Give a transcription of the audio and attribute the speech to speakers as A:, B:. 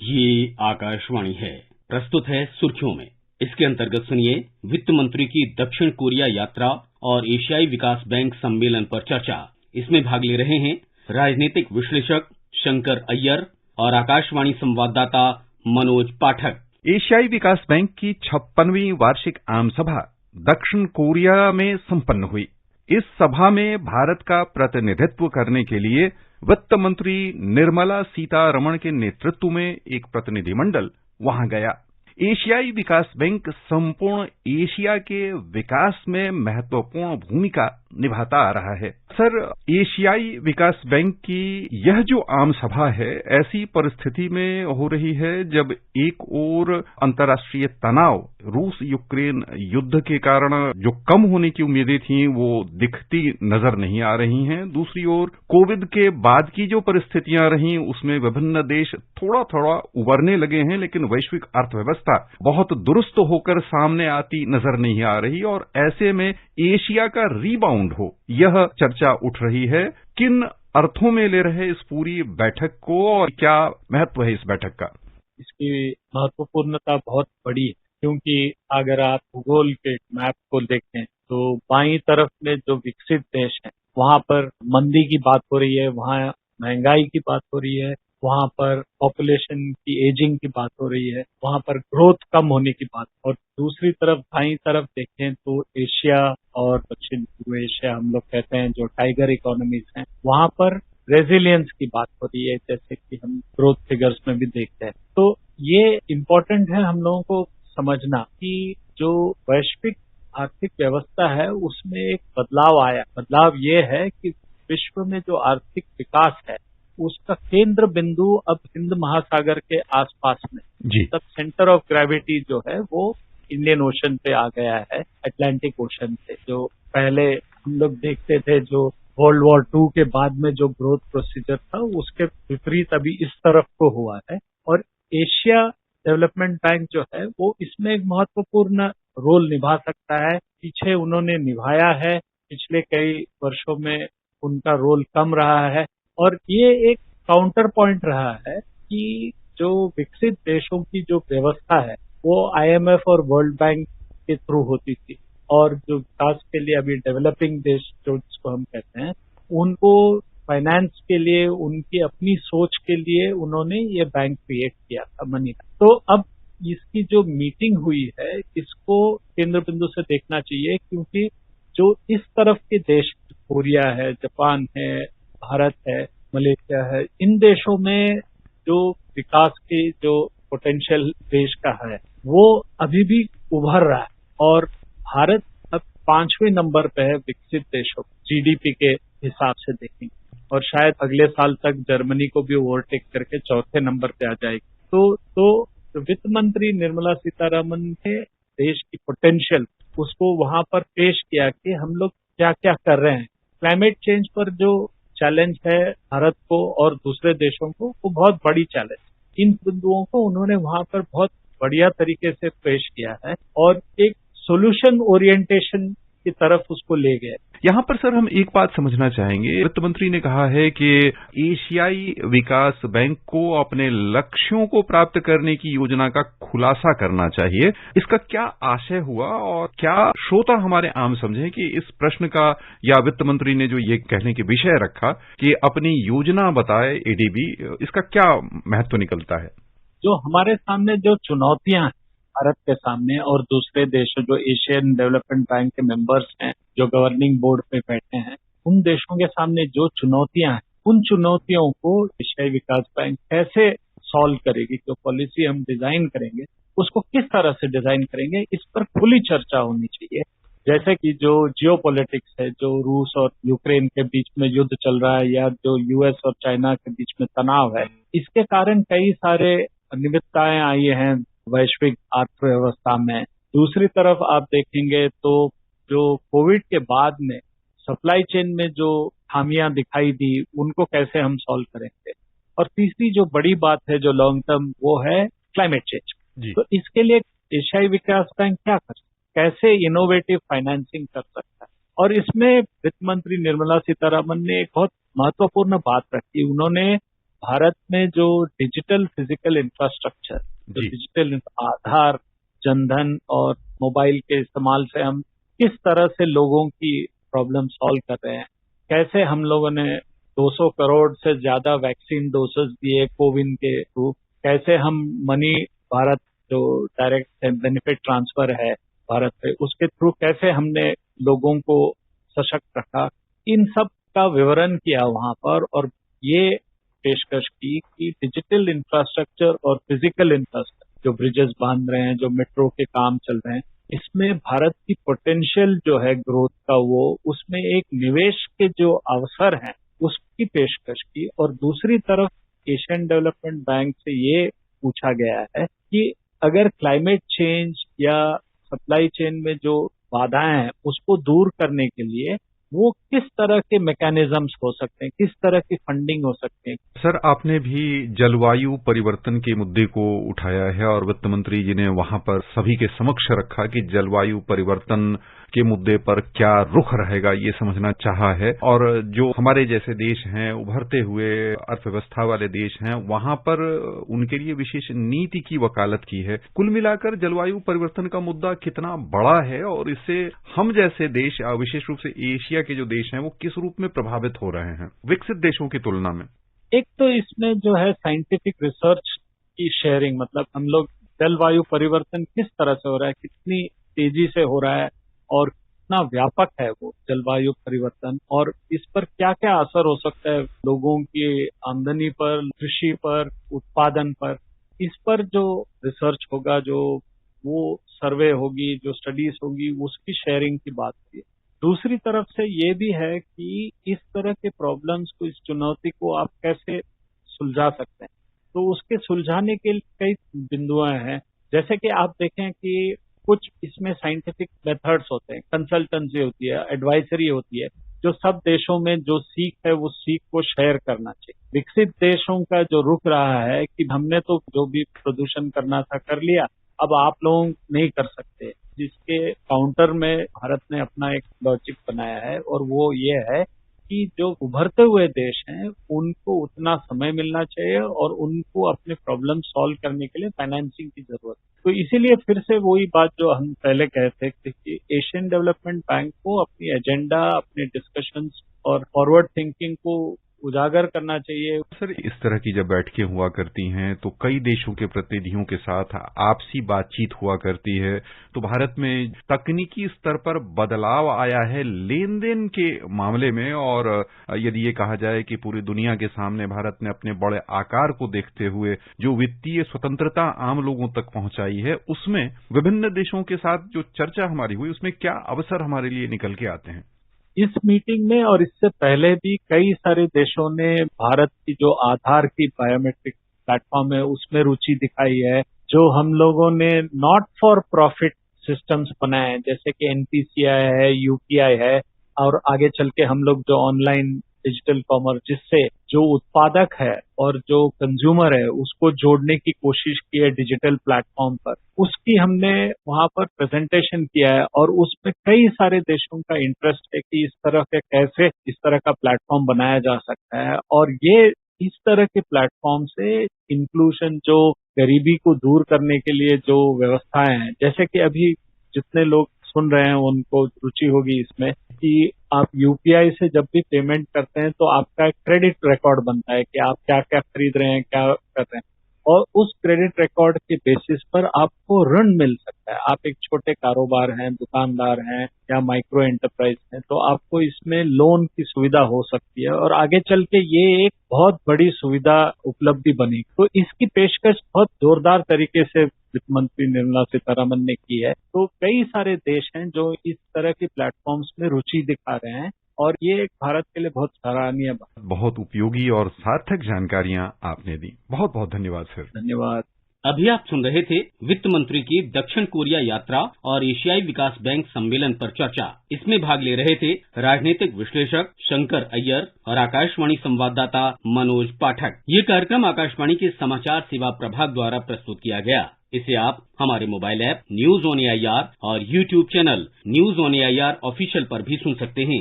A: ये आकाशवाणी है। प्रस्तुत है सुर्खियों में। इसके अंतर्गत सुनिए वित्त मंत्री की दक्षिण कोरिया यात्रा और एशियाई विकास बैंक सम्मेलन पर चर्चा। इसमें भाग ले रहे हैं राजनीतिक विश्लेषक शंकर अय्यर और आकाशवाणी संवाददाता मनोज पाठक।
B: एशियाई विकास बैंक की 56वीं वार्षिक आम सभा दक्षिण कोरिया में संपन्न हुई। इस सभा में भारत का प्रतिनिधित्व करने के लिए वित्त मंत्री निर्मला सीतारमण के नेतृत्व में एक प्रतिनिधिमंडल वहां गया। एशियाई विकास बैंक संपूर्ण एशिया के विकास में महत्वपूर्ण भूमिका निभाता आ रहा है। सर, एशियाई विकास बैंक की यह जो आम सभा है ऐसी परिस्थिति में हो रही है जब एक ओर अंतर्राष्ट्रीय तनाव रूस यूक्रेन युद्ध के कारण जो कम होने की उम्मीदें थीं वो दिखती नजर नहीं आ रही हैं। दूसरी ओर कोविड के बाद की जो परिस्थितियां रहीं उसमें विभिन्न देश थोड़ा थोड़ा उबरने लगे हैं, लेकिन वैश्विक अर्थव्यवस्था बहुत दुरुस्त होकर सामने आती नजर नहीं आ रही और ऐसे में एशिया का रीबाउंड हो यह चर्चा उठ रही है। किन अर्थों में ले रहे इस पूरी बैठक को और क्या महत्व है इस बैठक का?
C: इसकी महत्वपूर्णता बहुत बड़ी है क्योंकि अगर आप भूगोल के मैप को देखें तो बाईं तरफ में जो विकसित देश हैं वहां पर मंदी की बात हो रही है, वहां महंगाई की बात हो रही है, वहां पर पॉपुलेशन की एजिंग की बात हो रही है, वहां पर ग्रोथ कम होने की बात। और दूसरी तरफ दाईं तरफ देखें तो एशिया और दक्षिण पूर्व एशिया हम लोग कहते हैं जो टाइगर इकोनॉमीज हैं, वहां पर रेजिलियंस की बात हो रही है, जैसे कि हम ग्रोथ फिगर्स में भी देखते हैं। तो ये इम्पोर्टेंट है हम लोगों को समझना कि जो वैश्विक आर्थिक व्यवस्था है उसमें एक बदलाव आया। बदलाव ये है कि विश्व में जो आर्थिक विकास है उसका केंद्र बिंदु अब हिंद महासागर के आसपास में जी। तब सेंटर ऑफ ग्रेविटी जो है वो इंडियन ओशन पे आ गया है, अटलांटिक ओशन से। जो पहले हम लोग देखते थे जो वर्ल्ड वॉर 2 के बाद में जो ग्रोथ प्रोसीजर था उसके विपरीत अभी इस तरफ को हुआ है। और एशिया डेवलपमेंट बैंक जो है वो इसमें एक महत्वपूर्ण रोल निभा सकता है। पीछे उन्होंने निभाया है, पिछले कई वर्षों में उनका रोल कम रहा है और ये एक काउंटर पॉइंट रहा है कि जो विकसित देशों की जो व्यवस्था है वो IMF और वर्ल्ड बैंक के थ्रू होती थी और जो विकास के लिए अभी डेवलपिंग देश जो जिसको हम कहते हैं उनको फाइनेंस के लिए उनकी अपनी सोच के लिए उन्होंने ये बैंक क्रिएट किया था मनी का। तो अब इसकी जो मीटिंग हुई है इसको केंद्र बिंदु से देखना चाहिए क्योंकि जो इस तरफ के देश कोरिया है, जापान है, भारत है, मलेशिया है, इन देशों में जो विकास के जो पोटेंशियल देश का है वो अभी भी उभर रहा है और भारत अब 5वें नंबर पे है विकसित देशों GDP के हिसाब से देखेंगे और शायद अगले साल तक जर्मनी को भी ओवरटेक करके 4थे नंबर पे आ जाएगी। तो वित्त मंत्री निर्मला सीतारमण ने देश की पोटेंशियल उसको वहां पर पेश किया कि हम लोग क्या क्या कर रहे हैं। क्लाइमेट चेंज पर जो चैलेंज है भारत को और दूसरे देशों को वो बहुत बड़ी चैलेंज। इन बिंदुओं को उन्होंने वहां पर बहुत बढ़िया तरीके से पेश किया है और एक सोल्यूशन ओरिएंटेशन की तरफ उसको ले गए।
B: यहाँ पर सर हम एक बात समझना चाहेंगे। वित्त मंत्री ने कहा है कि एशियाई विकास बैंक को अपने लक्ष्यों को प्राप्त करने की योजना का खुलासा करना चाहिए। इसका क्या आशय हुआ और क्या श्रोता हमारे आम समझें कि इस प्रश्न का या वित्त मंत्री ने जो ये कहने के विषय रखा कि अपनी योजना बताए ADB, इसका क्या महत्व निकलता है?
C: जो हमारे सामने जो चुनौतियां हैं भारत के सामने और दूसरे देशों जो एशियन डेवलपमेंट बैंक के मेंबर्स हैं जो गवर्निंग बोर्ड पे बैठे हैं उन देशों के सामने जो चुनौतियां हैं उन चुनौतियों को एशियाई विकास बैंक कैसे सॉल्व करेगी, जो पॉलिसी हम डिजाइन करेंगे उसको किस तरह से डिजाइन करेंगे, इस पर खुली चर्चा होनी चाहिए। जैसे कि जो जियोपॉलिटिक्स है, जो रूस और यूक्रेन के बीच में युद्ध चल रहा है या जो US और चाइना के बीच में तनाव है, इसके कारण कई सारे अनियमितताएं आई हैं वैश्विक अर्थव्यवस्था में। दूसरी तरफ आप देखेंगे तो जो कोविड के बाद में सप्लाई चेन में जो खामियां दिखाई दी उनको कैसे हम सॉल्व करेंगे। और तीसरी जो बड़ी बात है जो लॉन्ग टर्म वो है क्लाइमेट चेंज। तो इसके लिए एशियाई विकास बैंक क्या कर सकता है, कैसे इनोवेटिव फाइनेंसिंग कर सकता है। और इसमें वित्त मंत्री निर्मला सीतारमण ने एक बहुत महत्वपूर्ण बात रखी। उन्होंने भारत में जो डिजिटल फिजिकल इंफ्रास्ट्रक्चर, जो डिजिटल आधार, जनधन और मोबाइल के इस्तेमाल से हम किस तरह से लोगों की प्रॉब्लम सॉल्व कर रहे हैं, कैसे हम लोगों ने 200 करोड़ से ज्यादा वैक्सीन डोसेस दिए कोविन के थ्रू, कैसे हम मनी भारत जो डायरेक्ट बेनिफिट ट्रांसफर है भारत पे, उसके थ्रू कैसे हमने लोगों को सशक्त रखा, इन सब का विवरण किया वहां पर। और ये पेशकश की कि डिजिटल इंफ्रास्ट्रक्चर और फिजिकल इंफ्रास्ट्रक्चर, जो ब्रिजेस बांध रहे हैं, जो मेट्रो के काम चल रहे हैं, इसमें भारत की पोटेंशियल जो है ग्रोथ का, वो उसमें एक निवेश के जो अवसर हैं उसकी पेशकश की। और दूसरी तरफ एशियन डेवलपमेंट बैंक से ये पूछा गया है कि अगर क्लाइमेट चेंज या सप्लाई चेन में जो बाधाएं हैं उसको दूर करने के लिए वो किस तरह के मैकेनिज्म्स हो सकते हैं, किस तरह की फंडिंग हो सकते हैं।
B: सर, आपने भी जलवायु परिवर्तन के मुद्दे को उठाया है और वित्त मंत्री जी ने वहां पर सभी के समक्ष रखा कि जलवायु परिवर्तन के मुद्दे पर क्या रुख रहेगा, ये समझना चाहा है। और जो हमारे जैसे देश हैं, उभरते हुए अर्थव्यवस्था वाले देश हैं, वहां पर उनके लिए विशेष नीति की वकालत की है। कुल मिलाकर जलवायु परिवर्तन का मुद्दा कितना बड़ा है और इससे हम जैसे देश, विशेष रूप से एशिया के जो देश हैं, वो किस रूप में प्रभावित हो रहे हैं विकसित देशों की तुलना में?
C: एक तो इसमें जो है साइंटिफिक रिसर्च की शेयरिंग, मतलब हम लोग जलवायु परिवर्तन किस तरह से हो रहा है, कितनी तेजी से हो रहा है और कितना व्यापक है वो जलवायु परिवर्तन, और इस पर क्या क्या असर हो सकता है लोगों की आमदनी पर, कृषि पर, उत्पादन पर, इस पर जो रिसर्च होगा, जो वो सर्वे होगी, जो स्टडीज होगी, उसकी शेयरिंग की बात की है। दूसरी तरफ से ये भी है कि इस तरह के प्रॉब्लम्स को, इस चुनौती को आप कैसे सुलझा सकते हैं, तो उसके सुलझाने के कई बिंदुएं हैं। जैसे कि आप देखें कि कुछ इसमें साइंटिफिक मेथड्स होते हैं, कंसल्टेंसी होती है, एडवाइजरी होती है, जो सब देशों में जो सीख है वो सीख को शेयर करना चाहिए। विकसित देशों का जो रुख रहा है कि हमने तो जो भी प्रदूषण करना था कर लिया, अब आप लोग नहीं कर सकते, जिसके काउंटर में भारत ने अपना एक लॉजिक बनाया है, और वो ये है कि जो उभरते हुए देश हैं उनको उतना समय मिलना चाहिए और उनको अपने प्रॉब्लम सॉल्व करने के लिए फाइनेंसिंग की जरूरत है। तो इसीलिए फिर से वही बात जो हम पहले कहते थे कि एशियन डेवलपमेंट बैंक को अपनी एजेंडा, अपने डिस्कशंस और फॉरवर्ड थिंकिंग को उजागर करना चाहिए।
B: सर, इस तरह की जब बैठकें हुआ करती हैं तो कई देशों के प्रतिनिधियों के साथ आपसी बातचीत हुआ करती है, तो भारत में तकनीकी स्तर पर बदलाव आया है लेन देन के मामले में, और यदि ये कहा जाए कि पूरी दुनिया के सामने भारत ने अपने बड़े आकार को देखते हुए जो वित्तीय स्वतंत्रता आम लोगों तक पहुंचाई है, उसमें विभिन्न देशों के साथ जो चर्चा हमारी हुई उसमें क्या अवसर हमारे लिए निकल के आते हैं?
C: इस मीटिंग में और इससे पहले भी कई सारे देशों ने भारत की जो आधार की बायोमेट्रिक प्लेटफॉर्म है उसमें रुचि दिखाई है। जो हम लोगों ने नॉट फॉर प्रॉफिट सिस्टम्स बनाए हैं, जैसे कि एनपीसीआई है, यूपीआई है, और आगे चल के हम लोग जो ऑनलाइन डिजिटल कॉमर्स, जिससे जो उत्पादक है और जो कंज्यूमर है उसको जोड़ने की कोशिश की है डिजिटल प्लेटफॉर्म पर, उसकी हमने वहां पर प्रेजेंटेशन किया है। और उसमें कई सारे देशों का इंटरेस्ट है कि इस तरह के कैसे इस तरह का प्लेटफॉर्म बनाया जा सकता है, और ये इस तरह के प्लेटफॉर्म से इंक्लूजन, जो गरीबी को दूर करने के लिए जो व्यवस्थाएं हैं, जैसे कि अभी जितने लोग सुन रहे हैं उनको रुचि होगी इसमें कि आप यूपीआई से जब भी पेमेंट करते हैं तो आपका क्रेडिट रिकॉर्ड बनता है कि आप क्या क्या खरीद रहे हैं, क्या कर रहे हैं, और उस क्रेडिट रिकॉर्ड के बेसिस पर आपको ऋण मिल सकता है। आप एक छोटे कारोबार हैं, दुकानदार हैं या माइक्रो एंटरप्राइज हैं, तो आपको इसमें लोन की सुविधा हो सकती है, और आगे चल के ये एक बहुत बड़ी सुविधा उपलब्धि बनी। तो इसकी पेशकश बहुत जोरदार तरीके से वित्त मंत्री निर्मला सीतारमन ने की है। तो कई सारे देश हैं जो इस तरह के प्लेटफॉर्म्स में रुचि दिखा रहे हैं, और ये भारत के लिए बहुत सराहनीय बात।
B: बहुत उपयोगी और सार्थक जानकारियां आपने दी, बहुत बहुत धन्यवाद सर।
C: धन्यवाद।
A: अभी आप सुन रहे थे वित्त मंत्री की दक्षिण कोरिया यात्रा और एशियाई विकास बैंक सम्मेलन पर चर्चा। इसमें भाग ले रहे थे राजनीतिक विश्लेषक शंकर अय्यर और आकाशवाणी संवाददाता मनोज पाठक। ये कार्यक्रम आकाशवाणी के समाचार सेवा प्रभाग द्वारा प्रस्तुत किया गया। इसे आप हमारे mobile app news on AIR और YouTube channel news on AIR official पर भी सुन सकते हैं।